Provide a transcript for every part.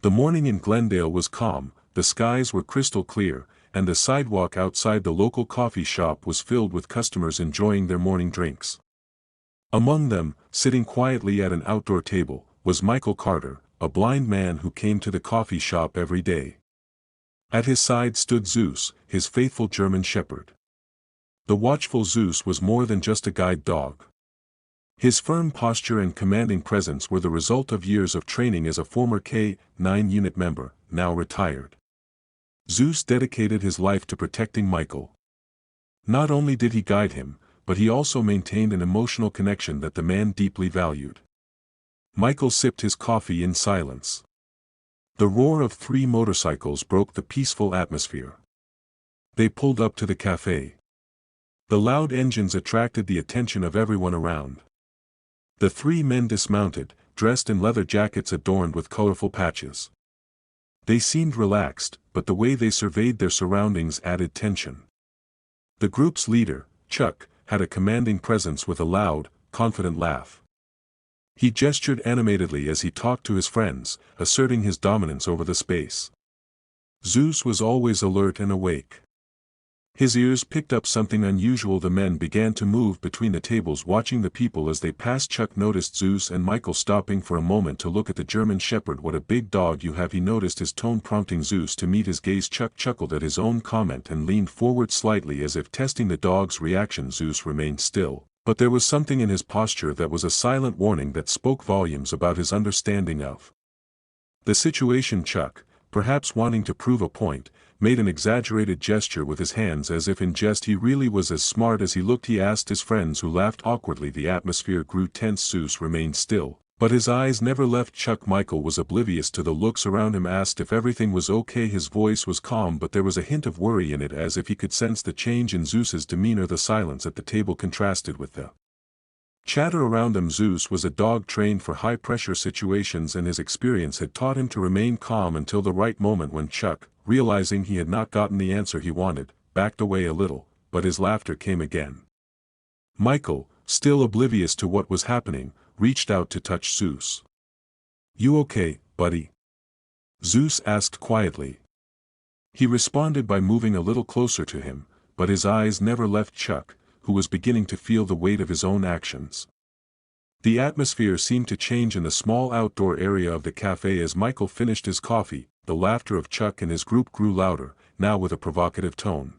The morning in Glendale was calm, the skies were crystal clear, and the sidewalk outside the local coffee shop was filled with customers enjoying their morning drinks. Among them, sitting quietly at an outdoor table, was Michael Carter, a blind man who came to the coffee shop every day. At his side stood Zeus, his faithful German shepherd. The watchful Zeus was more than just a guide dog. His firm posture and commanding presence were the result of years of training as a former K-9 unit member, now retired. Zeus dedicated his life to protecting Michael. Not only did he guide him, but he also maintained an emotional connection that the man deeply valued. Michael sipped his coffee in silence. The roar of 3 motorcycles broke the peaceful atmosphere. They pulled up to the cafe. The loud engines attracted the attention of everyone around. The 3 men dismounted, dressed in leather jackets adorned with colorful patches. They seemed relaxed, but the way they surveyed their surroundings added tension. The group's leader, Chuck, had a commanding presence with a loud, confident laugh. He gestured animatedly as he talked to his friends, asserting his dominance over the space. Zeus was always alert and awake. His ears picked up something unusual. The men began to move between the tables watching the people as they passed. Chuck noticed Zeus and Michael stopping for a moment to look at the German shepherd. "What a big dog you have," he noticed his tone prompting Zeus to meet his gaze. Chuck chuckled at his own comment and leaned forward slightly as if testing the dog's reaction. Zeus remained still, but there was something in his posture that was a silent warning that spoke volumes about his understanding of the situation. Chuck, perhaps wanting to prove a point, made an exaggerated gesture with his hands as if in jest. He really was as smart as he looked, he asked his friends, who laughed awkwardly. The atmosphere grew tense. Zeus remained still, but his eyes never left Chuck. Michael was oblivious to the looks around him, asked if everything was okay. His voice was calm, but there was a hint of worry in it, as if he could sense the change in Zeus's demeanor. The silence at the table contrasted with the chatter around them. Zeus was a dog trained for high-pressure situations, and his experience had taught him to remain calm until the right moment, when Chuck, realizing he had not gotten the answer he wanted, backed away a little, but his laughter came again. Michael, still oblivious to what was happening, reached out to touch Zeus. "You okay, buddy?" Zeus asked quietly. He responded by moving a little closer to him, but his eyes never left Chuck, who was beginning to feel the weight of his own actions. The atmosphere seemed to change in the small outdoor area of the cafe as Michael finished his coffee. The laughter of Chuck and his group grew louder, now with a provocative tone.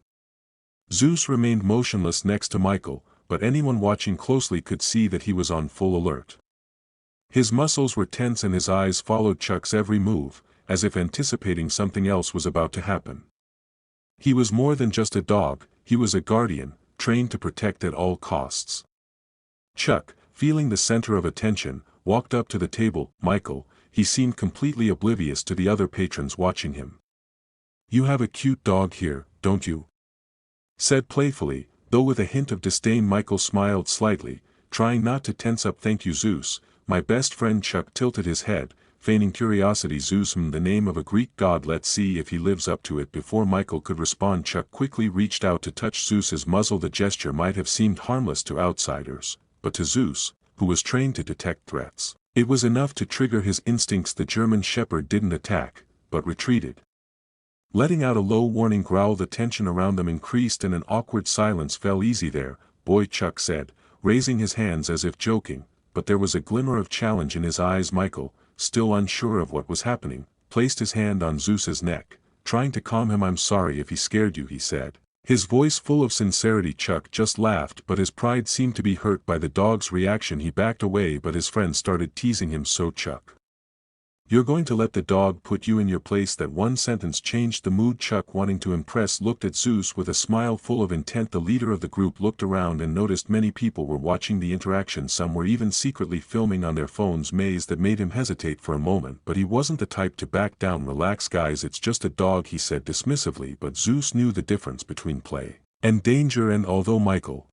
Zeus remained motionless next to Michael, but anyone watching closely could see that he was on full alert. His muscles were tense and his eyes followed Chuck's every move, as if anticipating something else was about to happen. He was more than just a dog, he was a guardian, trained to protect at all costs. Chuck, feeling the center of attention, walked up to the table. "Michael," he seemed completely oblivious to the other patrons watching him. "You have a cute dog here, don't you?" said playfully, though with a hint of disdain. Michael smiled slightly, trying not to tense up. "Thank you, Zeus, my best friend." Chuck tilted his head, feigning curiosity. "Zeus, the name of a Greek god. Let's see if he lives up to it." Before Michael could respond, Chuck quickly reached out to touch Zeus's muzzle. The gesture might have seemed harmless to outsiders, but to Zeus, who was trained to detect threats, it was enough to trigger his instincts. The German shepherd didn't attack, but retreated. Letting out a low warning growl, the tension around them increased and an awkward silence fell. "Easy there, boy," Chuck said, raising his hands as if joking, but there was a glimmer of challenge in his eyes. Michael, still unsure of what was happening, placed his hand on Zeus's neck, trying to calm him. "I'm sorry if he scared you," he said, his voice full of sincerity. Chuck just laughed, but his pride seemed to be hurt by the dog's reaction. He backed away, but his friend started teasing him. "So Chuck, you're going to let the dog put you in your place?" That one sentence changed the mood. Chuck, wanting to impress, looked at Zeus with a smile full of intent. The leader of the group looked around and noticed many people were watching the interaction. Some were even secretly filming on their phones. Maze that made him hesitate for a moment, but he wasn't the type to back down. "Relax guys, it's just a dog," he said dismissively, but Zeus knew the difference between play and danger, and although Michael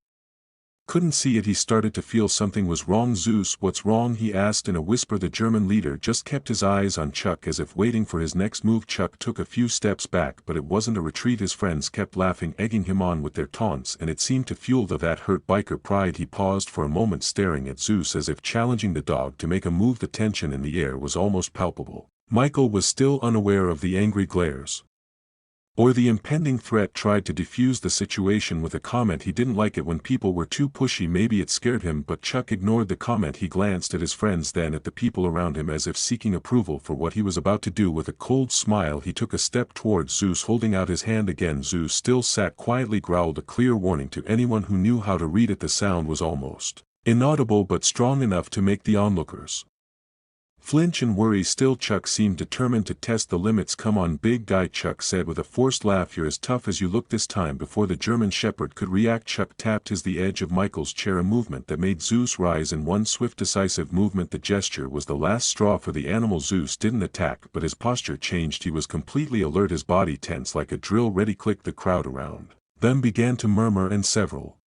couldn't see it, he started to feel something was wrong. "Zeus, what's wrong?" he asked in a whisper. The German leader just kept his eyes on Chuck as if waiting for his next move. Chuck took a few steps back, but it wasn't a retreat. His friends kept laughing, egging him on with their taunts, and it seemed to fuel that hurt biker pride. He paused for a moment, staring at Zeus as if challenging the dog to make a move. The tension in the air was almost palpable. Michael was still unaware of the angry glares. Or the impending threat. Tried to defuse the situation with a comment he didn't like it when people were too pushy. Maybe it scared him, but Chuck ignored the comment. He glanced at his friends, then at the people around him as if seeking approval for what he was about to do. With a cold smile he took a step towards Zeus, holding out his hand again. Zeus still sat quietly, growled a clear warning to anyone who knew how to read it. The sound was almost inaudible but strong enough to make the onlookers flinch and worry. Still Chuck seemed determined to test the limits. "Come on, big guy," Chuck said with a forced laugh. "You're as tough as you look." This time, before the German Shepherd could react, Chuck tapped the edge of Michael's chair, a movement that made Zeus rise in one swift decisive movement. The gesture was the last straw for the animal. Zeus didn't attack, but his posture changed. He was completely alert, his body tense like a drill ready. Click. The crowd around them began to murmur, and several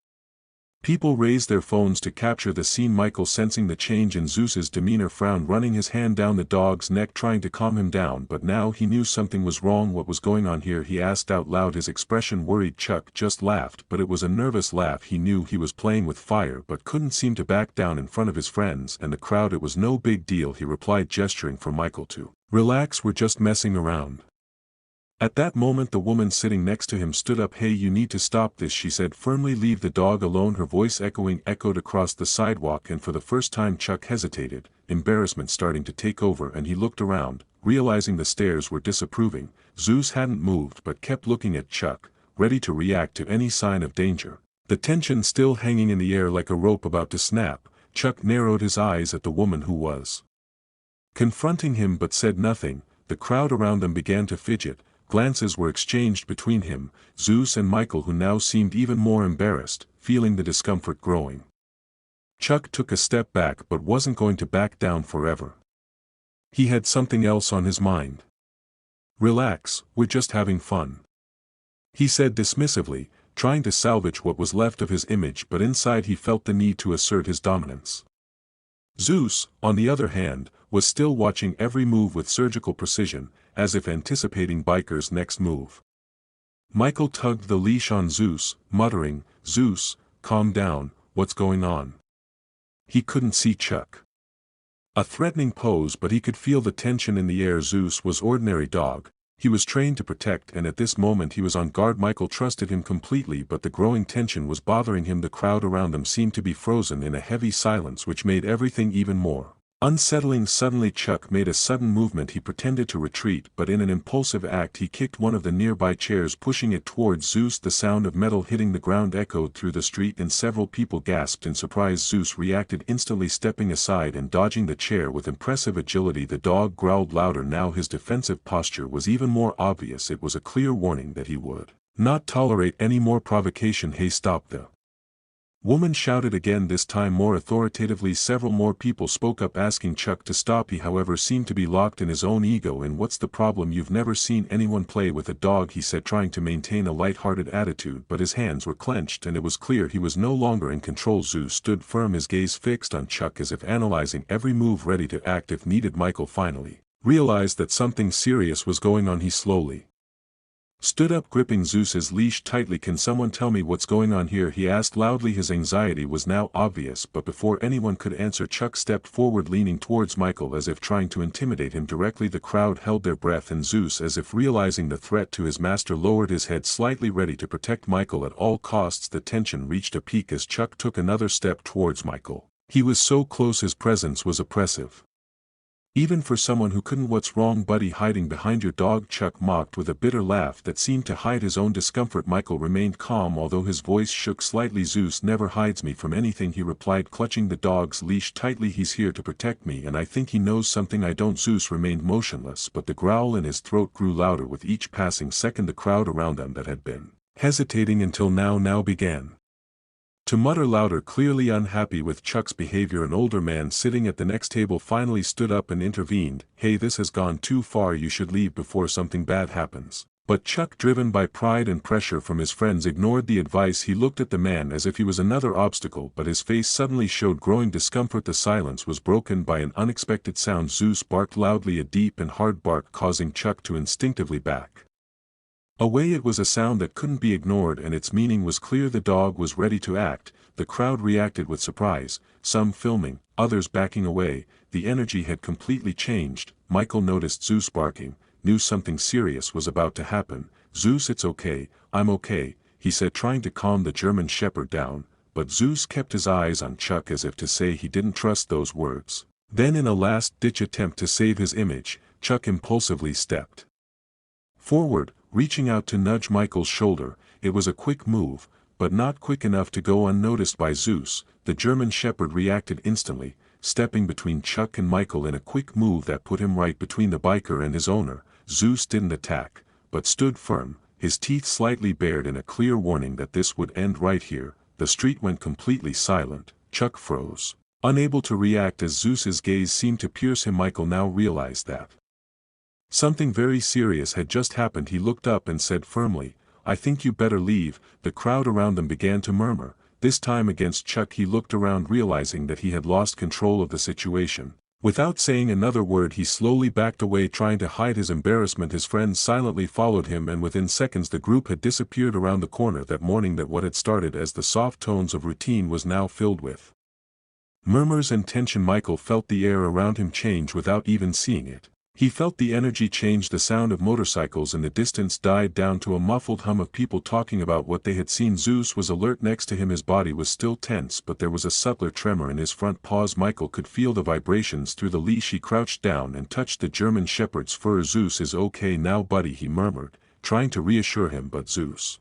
people raised their phones to capture the scene. Michael, sensing the change in Zeus's demeanor, frowned, running his hand down the dog's neck, trying to calm him down. But now he knew something was wrong. "What was going on here?" he asked out loud, his expression worried. Chuck just laughed, but it was a nervous laugh. He knew he was playing with fire but couldn't seem to back down in front of his friends and the crowd. "It was no big deal," he replied, gesturing for Michael to relax. "We're just messing around." At that moment the woman sitting next to him stood up. "Hey, you need to stop this," she said firmly. "Leave the dog alone." Her voice echoed across the sidewalk, and for the first time Chuck hesitated, embarrassment starting to take over, and he looked around, realizing the stares were disapproving. Zeus hadn't moved but kept looking at Chuck, ready to react to any sign of danger. The tension still hanging in the air like a rope about to snap, Chuck narrowed his eyes at the woman who was confronting him but said nothing. The crowd around them began to fidget. Glances were exchanged between him, Zeus, and Michael, who now seemed even more embarrassed, feeling the discomfort growing. Chuck took a step back but wasn't going to back down forever. He had something else on his mind. "Relax, we're just having fun," he said dismissively, trying to salvage what was left of his image, but inside he felt the need to assert his dominance. Zeus, on the other hand, was still watching every move with surgical precision, as if anticipating Biker's next move. Michael tugged the leash on Zeus, muttering, "Zeus, calm down, what's going on?" He couldn't see Chuck. A threatening pose, but he could feel the tension in the air. Zeus was ordinary dog. He was trained to protect, and at this moment he was on guard. Michael trusted him completely, but the growing tension was bothering him. The crowd around them seemed to be frozen in a heavy silence, which made everything even more unsettling. Suddenly Chuck made a sudden movement. He pretended to retreat, but in an impulsive act he kicked one of the nearby chairs, pushing it towards Zeus. The sound of metal hitting the ground echoed through the street, and several people gasped in surprise. Zeus reacted instantly, stepping aside and dodging the chair with impressive agility. The dog growled louder. Now his defensive posture was even more obvious. It was a clear warning that he would not tolerate any more provocation. "Hey, stop!" the woman shouted again, this time more authoritatively. Several more people spoke up, asking Chuck to stop. He, however, seemed to be locked in his own ego. "And what's the problem? You've never seen anyone play with a dog," he said, trying to maintain a light-hearted attitude, but his hands were clenched and it was clear he was no longer in control. Zeus stood firm, his gaze fixed on Chuck as if analyzing every move, ready to act if needed. Michael finally realized that something serious was going on. He slowly stood up, gripping Zeus's leash tightly. "Can someone tell me what's going on here?" he asked loudly. His anxiety was now obvious, but before anyone could answer, Chuck stepped forward, leaning towards Michael as if trying to intimidate him directly. The crowd held their breath, and Zeus, as if realizing the threat to his master, lowered his head slightly, ready to protect Michael at all costs. The tension reached a peak as Chuck took another step towards Michael. He was so close, his presence was oppressive, even for someone who couldn't. "What's wrong, buddy? Hiding behind your dog?" Chuck mocked with a bitter laugh that seemed to hide his own discomfort. Michael remained calm, although his voice shook slightly. "Zeus never hides me from anything," he replied, clutching the dog's leash tightly. "He's here to protect me, and I think he knows something I don't." Zeus remained motionless, but the growl in his throat grew louder with each passing second. The crowd around them, that had been hesitating until now began to mutter louder, clearly unhappy with Chuck's behavior. An older man sitting at the next table finally stood up and intervened. "Hey, this has gone too far. You should leave before something bad happens." But Chuck, driven by pride and pressure from his friends, ignored the advice. He looked at the man as if he was another obstacle, but his face suddenly showed growing discomfort. The silence was broken by an unexpected sound. Zeus barked loudly, a deep and hard bark, causing Chuck to instinctively back Away it was a sound that couldn't be ignored and its meaning was clear. The dog was ready to act. The crowd reacted with surprise, some filming, others backing away. The energy had completely changed. Michael noticed Zeus barking, knew something serious was about to happen. "Zeus, it's okay, I'm okay," he said, trying to calm the German Shepherd down, but Zeus kept his eyes on Chuck as if to say he didn't trust those words. Then in a last-ditch attempt to save his image, Chuck impulsively stepped forward, reaching out to nudge Michael's shoulder. It was a quick move, but not quick enough to go unnoticed by Zeus. The German Shepherd reacted instantly, stepping between Chuck and Michael in a quick move that put him right between the biker and his owner. Zeus didn't attack, but stood firm, his teeth slightly bared in a clear warning that this would end right here. The street went completely silent. Chuck froze, unable to react as Zeus's gaze seemed to pierce him. Michael now realized that something very serious had just happened. He looked up and said firmly, "I think you better leave." The crowd around them began to murmur, this time against Chuck. He looked around, realizing that he had lost control of the situation. Without saying another word, he slowly backed away, trying to hide his embarrassment. His friends silently followed him, and within seconds the group had disappeared around the corner. That morning, that what had started as the soft tones of routine was now filled with murmurs and tension. Michael felt the air around him change without even seeing it. He felt the energy change. The sound of motorcycles in the distance died down to a muffled hum of people talking about what they had seen. Zeus was alert next to him. His body was still tense, but there was a subtler tremor in his front paws. Michael could feel the vibrations through the leash. He crouched down and touched the German Shepherd's fur. "Zeus is okay now, buddy," he murmured, trying to reassure him, but Zeus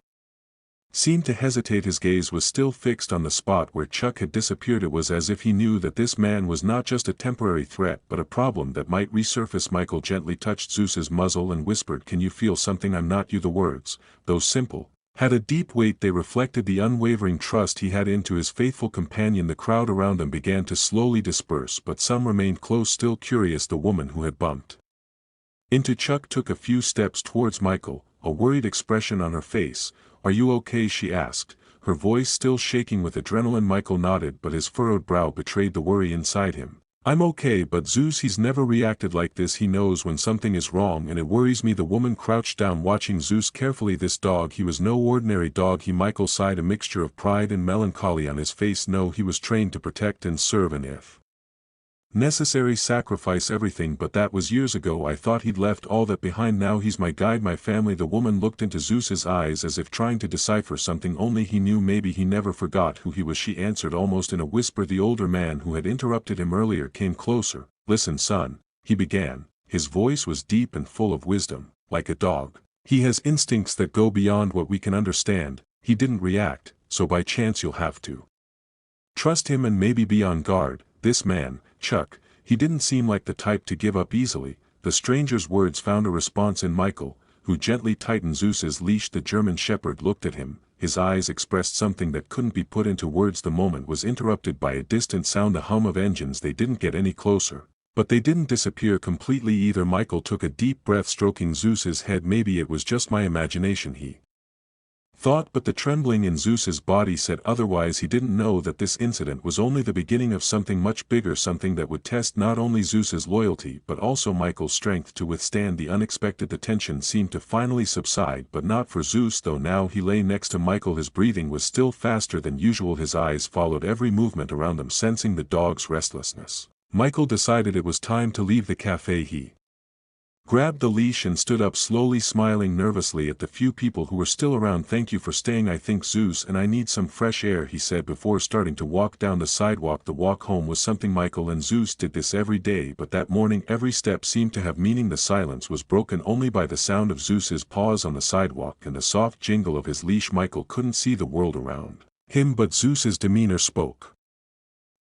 seemed to hesitate. His gaze was still fixed on the spot where Chuck had disappeared. It was as if he knew that this man was not just a temporary threat but a problem that might resurface. Michael gently touched Zeus's muzzle and whispered, "Can you feel something?" "I'm not you." The words, though simple, had a deep weight. They reflected the unwavering trust he had into his faithful companion. The crowd around them began to slowly disperse, but some remained close, still curious. The woman who had bumped into Chuck took a few steps towards Michael, a worried expression on her face. "Are you okay?" she asked, her voice still shaking with adrenaline. Michael nodded, but his furrowed brow betrayed the worry inside him. "I'm okay, but Zeus, he's never reacted like this. He knows when something is wrong, and it worries me." The woman crouched down, watching Zeus carefully. "This dog, he was no ordinary dog." Michael sighed, a mixture of pride and melancholy on his face. "No, he was trained to protect and serve, and if necessary, sacrifice everything, but that was years ago. I thought he'd left all that behind. Now he's my guide, my family." The woman looked into Zeus's eyes as if trying to decipher something only he knew. "Maybe he never forgot who he was," she answered almost in a whisper. The older man who had interrupted him earlier came closer. "Listen, son," he began. His voice was deep and full of wisdom. "Like a dog, he has instincts that go beyond what we can understand. He didn't react, so by chance you'll have to trust him and maybe be on guard. This man, Chuck, he didn't seem like the type to give up easily." The stranger's words found a response in Michael, who gently tightened Zeus's leash. The German Shepherd looked at him, his eyes expressed something that couldn't be put into words. The moment was interrupted by a distant sound, the hum of engines. They didn't get any closer, but they didn't disappear completely either. Michael took a deep breath, stroking Zeus's head. "Maybe it was just my imagination," he thought, but the trembling in Zeus's body said otherwise. He didn't know that this incident was only the beginning of something much bigger, something that would test not only Zeus's loyalty but also Michael's strength to withstand the unexpected. The tension seemed to finally subside, but not for Zeus, though. Now he lay next to Michael. His breathing was still faster than usual. His eyes followed every movement around them, sensing the dog's restlessness. Michael decided it was time to leave the cafe. He grabbed the leash and stood up slowly, smiling nervously at the few people who were still around. "Thank you for staying. I think Zeus and I need some fresh air," he said before starting to walk down the sidewalk. The walk home was something. Michael and Zeus did this every day, but that morning every step seemed to have meaning. The silence was broken only by the sound of Zeus's paws on the sidewalk and the soft jingle of his leash. Michael couldn't see the world around him, but Zeus's demeanor spoke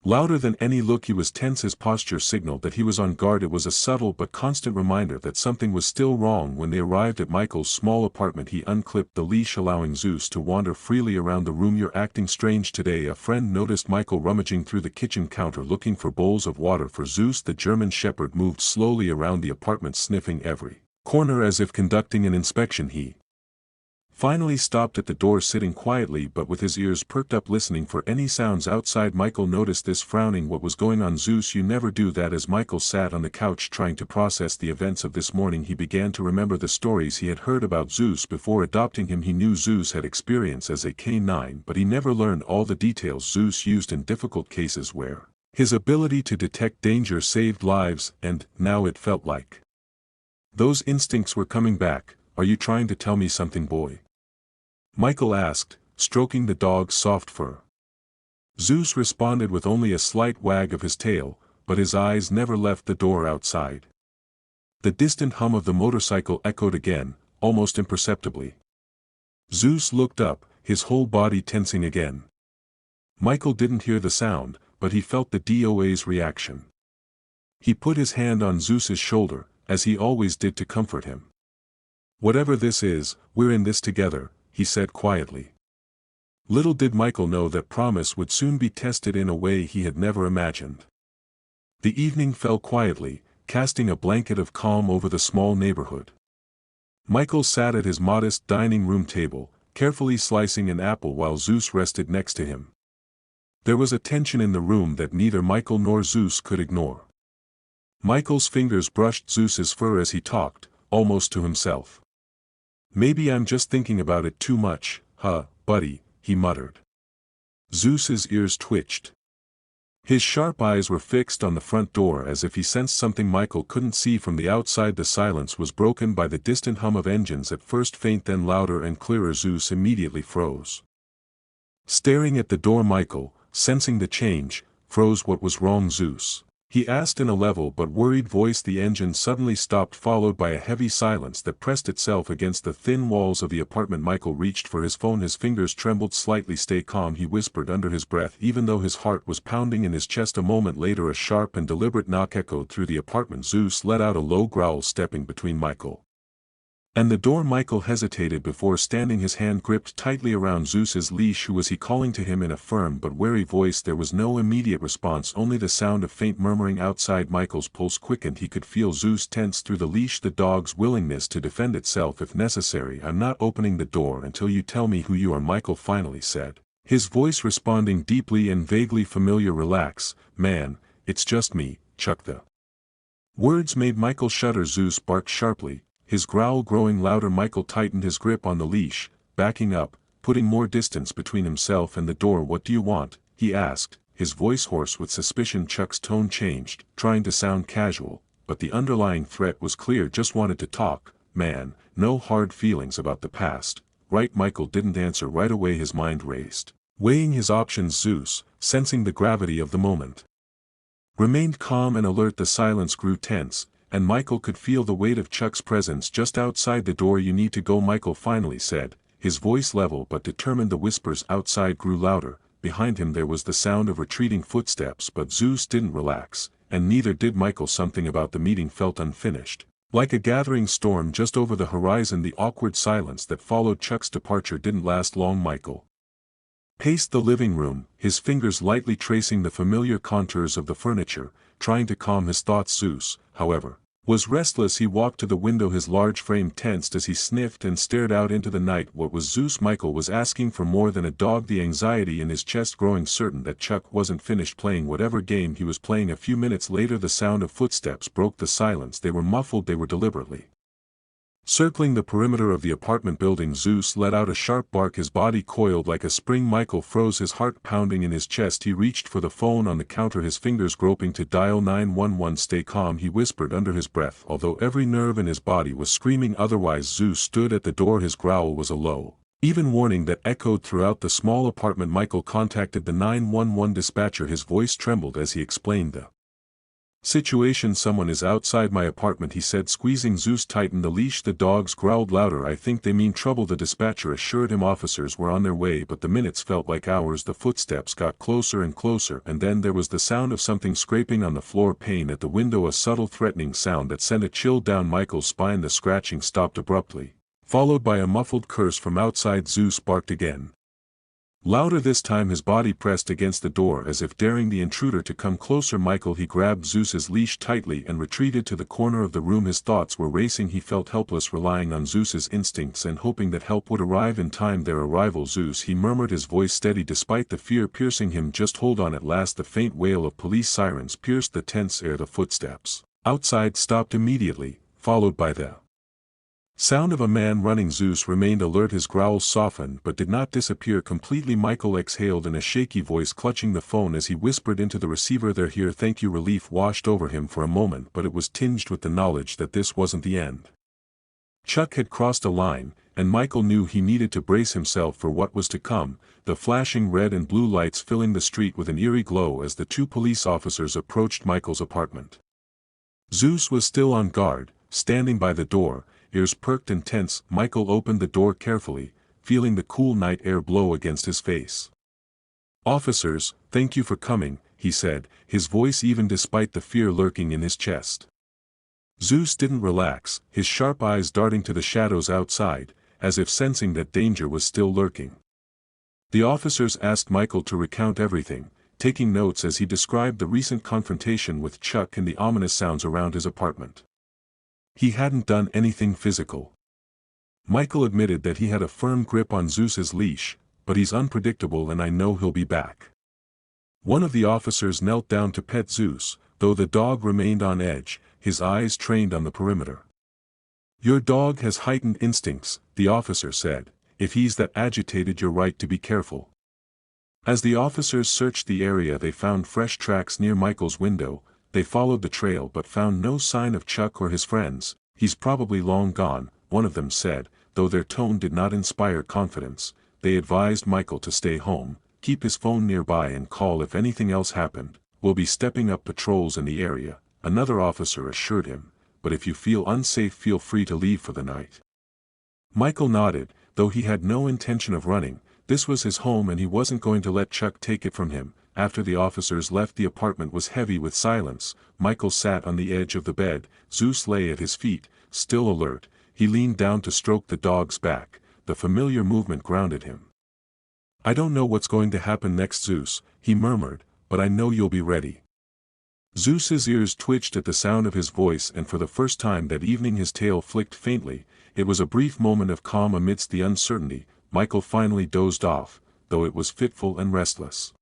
louder than any look. He was tense, his posture signaled that he was on guard. It was a subtle but constant reminder that something was still wrong. When they arrived at Michael's small apartment, he unclipped the leash, allowing Zeus to wander freely around the room. "You're acting strange today," a friend noticed Michael rummaging through the kitchen counter looking for bowls of water for Zeus. The German Shepherd moved slowly around the apartment, sniffing every corner as if conducting an inspection. He finally stopped at the door, sitting quietly but with his ears perked up listening for any sounds outside. Michael noticed this, frowning. What was going on? Zeus, you never do that. As Michael sat on the couch trying to process the events of this morning, he began to remember the stories he had heard about Zeus before adopting him. He knew Zeus had experience as a canine, but he never learned all the details Zeus used in difficult cases where his ability to detect danger saved lives, and now it felt like those instincts were coming back. Are you trying to tell me something, boy? Michael asked, stroking the dog's soft fur. Zeus responded with only a slight wag of his tail, but his eyes never left the door outside. The distant hum of the motorcycle echoed again, almost imperceptibly. Zeus looked up, his whole body tensing again. Michael didn't hear the sound, but he felt the DOA's reaction. He put his hand on Zeus's shoulder, as he always did, to comfort him. Whatever this is, we're in this together, he said quietly. Little did Michael know that promise would soon be tested in a way he had never imagined. The evening fell quietly, casting a blanket of calm over the small neighborhood. Michael sat at his modest dining room table, carefully slicing an apple while Zeus rested next to him. There was a tension in the room that neither Michael nor Zeus could ignore. Michael's fingers brushed Zeus's fur as he talked, almost to himself. Maybe I'm just thinking about it too much, huh, buddy, he muttered. Zeus's ears twitched. His sharp eyes were fixed on the front door as if he sensed something Michael couldn't see from the outside. The silence was broken by the distant hum of engines, at first faint then louder and clearer. Zeus immediately froze. Staring at the door, Michael, sensing the change, froze. What was wrong, Zeus? He asked in a level but worried voice. The engine suddenly stopped, followed by a heavy silence that pressed itself against the thin walls of the apartment. Michael reached for his phone. His fingers trembled slightly. Stay calm, he whispered under his breath, even though his heart was pounding in his chest. A moment later, a sharp and deliberate knock echoed through the apartment. Zeus let out a low growl, stepping between Michael and the door. Michael hesitated before standing, his hand gripped tightly around Zeus's leash. Who was he calling to him in a firm but wary voice? There was no immediate response, only the sound of faint murmuring outside. Michael's pulse quickened. He could feel Zeus tense through the leash, the dog's willingness to defend itself if necessary. I'm not opening the door until you tell me who you are, Michael finally said, his voice responding deeply and vaguely familiar. Relax, man, it's just me, Chuck. The words made Michael shudder. Zeus barked sharply, his growl growing louder. Michael tightened his grip on the leash, backing up, putting more distance between himself and the door. What do you want? He asked, his voice hoarse with suspicion. Chuck's tone changed, trying to sound casual, but the underlying threat was clear. Just wanted to talk, man, no hard feelings about the past, right? Michael didn't answer right away, his mind raced, weighing his options. Zeus, sensing the gravity of the moment, remained calm and alert. The silence grew tense, and Michael could feel the weight of Chuck's presence just outside the door. You need to go, Michael finally said, his voice level but determined. The whispers outside grew louder. Behind him there was the sound of retreating footsteps, but Zeus didn't relax, and neither did Michael. Something about the meeting felt unfinished, like a gathering storm just over the horizon. The awkward silence that followed Chuck's departure didn't last long. Michael paced the living room, his fingers lightly tracing the familiar contours of the furniture, trying to calm his thoughts. Zeus, however, was restless. He walked to the window, his large frame tensed as he sniffed and stared out into the night. What was Zeus? Michael was asking for more than a dog, the anxiety in his chest growing, certain that Chuck wasn't finished playing whatever game he was playing. A few minutes later the sound of footsteps broke the silence. They were muffled, they were deliberately circling the perimeter of the apartment building. Zeus let out a sharp bark, his body coiled like a spring. Michael froze, his heart pounding in his chest. He reached for the phone on the counter, his fingers groping to dial 911. Stay calm, he whispered under his breath, although every nerve in his body was screaming otherwise. Zeus stood at the door, his growl was a low, even warning that echoed throughout the small apartment. Michael contacted the 911 dispatcher, his voice trembled as he explained the situation. Someone is outside my apartment, he said, squeezing Zeus tightened the leash. The dogs growled louder. I think they mean trouble, the dispatcher assured him. Officers were on their way, but the minutes felt like hours. The footsteps got closer and closer, and then there was the sound of something scraping on the floor pane at the window, a subtle threatening sound that sent a chill down Michael's spine. The scratching stopped abruptly, followed by a muffled curse from outside. Zeus barked again, Louder this time, his body pressed against the door as if daring the intruder to come closer. He grabbed Zeus's leash tightly and retreated to the corner of the room. His thoughts were racing. He felt helpless, relying on Zeus's instincts and hoping that help would arrive in time. Their arrival. Zeus, he murmured, his voice steady despite the fear piercing him. Just hold on. At last the faint wail of police sirens pierced the tense air. The footsteps outside stopped immediately, followed by the sound of a man running. Zeus remained alert, his growls softened but did not disappear completely. Michael exhaled in a shaky voice, clutching the phone as he whispered into the receiver, "They're here, thank you." Relief washed over him for a moment, but it was tinged with the knowledge that this wasn't the end. Chuck had crossed a line, and Michael knew he needed to brace himself for what was to come, the flashing red and blue lights filling the street with an eerie glow as the two police officers approached Michael's apartment. Zeus was still on guard, standing by the door, ears perked and tense. Michael opened the door carefully, feeling the cool night air blow against his face. "Officers, thank you for coming," he said, his voice even despite the fear lurking in his chest. Zeus didn't relax, his sharp eyes darting to the shadows outside, as if sensing that danger was still lurking. The officers asked Michael to recount everything, taking notes as he described the recent confrontation with Chuck and the ominous sounds around his apartment. He hadn't done anything physical. Michael admitted that he had a firm grip on Zeus's leash, but he's unpredictable and I know he'll be back. One of the officers knelt down to pet Zeus, though the dog remained on edge, his eyes trained on the perimeter. "Your dog has heightened instincts," the officer said. "If he's that agitated, you're right to be careful." As the officers searched the area, they found fresh tracks near Michael's window. They followed the trail but found no sign of Chuck or his friends. "He's probably long gone," one of them said, though their tone did not inspire confidence. They advised Michael to stay home, keep his phone nearby and call if anything else happened. "We'll be stepping up patrols in the area," another officer assured him, "but if you feel unsafe, feel free to leave for the night." Michael nodded, though he had no intention of running. This was his home and he wasn't going to let Chuck take it from him. After the officers left, the apartment was heavy with silence. Michael sat on the edge of the bed. Zeus lay at his feet, still alert. He leaned down to stroke the dog's back. The familiar movement grounded him. "I don't know what's going to happen next, Zeus," he murmured, "but I know you'll be ready." Zeus's ears twitched at the sound of his voice, and for the first time that evening his tail flicked faintly. It was a brief moment of calm amidst the uncertainty. Michael finally dozed off, though it was fitful and restless.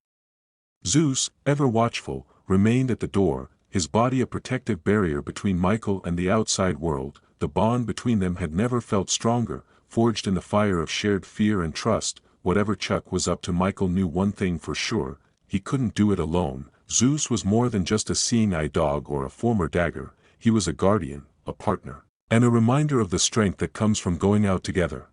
Zeus, ever watchful, remained at the door, his body a protective barrier between Michael and the outside world. The bond between them had never felt stronger, forged in the fire of shared fear and trust. Whatever Chuck was up to, Michael knew one thing for sure: he couldn't do it alone. Zeus was more than just a seeing-eye dog or a former dagger. He was a guardian, a partner, and a reminder of the strength that comes from going out together.